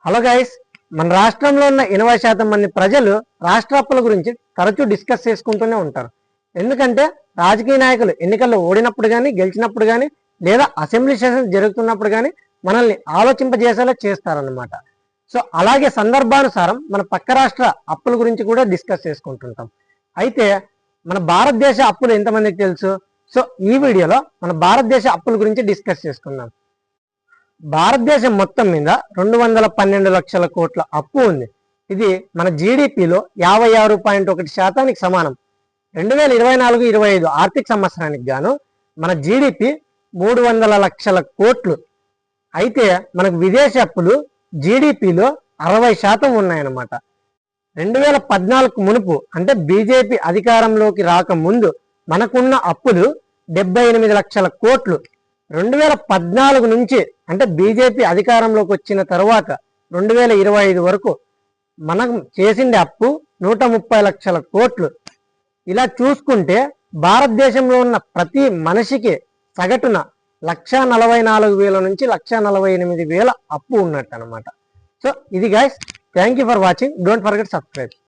Hello guys, మన రాష్ట్రంలో ఉన్న 80% మంది ప్రజలు రాష్ట్ర అప్పుల గురించి తరచూ డిస్కస్ చేసుకుంటూనే ఉంటారు. ఎందుకంటే రాజకీయ నాయకులు ఎన్నికల్లో ఓడినప్పుడు కానీ గెలిచినప్పుడు కానీ లేదా అసెంబ్లీ సెషన్ జరుగుతున్నప్పుడు కానీ మనల్ని ఆలోచింపజేసేలా చేస్తారన్నమాట. సో అలాగే సందర్భానుసారం మన పక్క రాష్ట్ర అప్పుల గురించి కూడా డిస్కస్ చేసుకుంటుంటాం. అయితే మన భారతదేశ అప్పులు ఎంతమందికి తెలుసు? సో ఈ వీడియోలో మన భారతదేశ అప్పుల గురించి డిస్కస్ చేసుకుందాం. భారతదేశం మొత్తం మీద 212 లక్షల కోట్ల అప్పు ఉంది. ఇది మన జీడిపిలో 56.1% సమానం. 2024-25 ఆర్థిక సంవత్సరానికి గాను మన జీడిపి 300 లక్షల కోట్లు. అయితే మనకు విదేశీ అప్పులు జీడిపిలో 60% ఉన్నాయన్నమాట. 2014 మునుపు అంటే బీజేపీ అధికారంలోకి రాకముందు మనకున్న అప్పులు 78 లక్షల కోట్లు. 2014 నుంచి అంటే బీజేపీ అధికారంలోకి వచ్చిన తర్వాత 2025 వరకు మనం చేసిండే అప్పు 130 లక్షల కోట్లు. ఇలా చూసుకుంటే భారతదేశంలో ఉన్న ప్రతి మనిషికి సగటున 1,44,000 నుంచి 1,48,000 అప్పు ఉన్నట్టు అనమాట. సో ఇది guys, thank you for watching. Don't forget subscribe.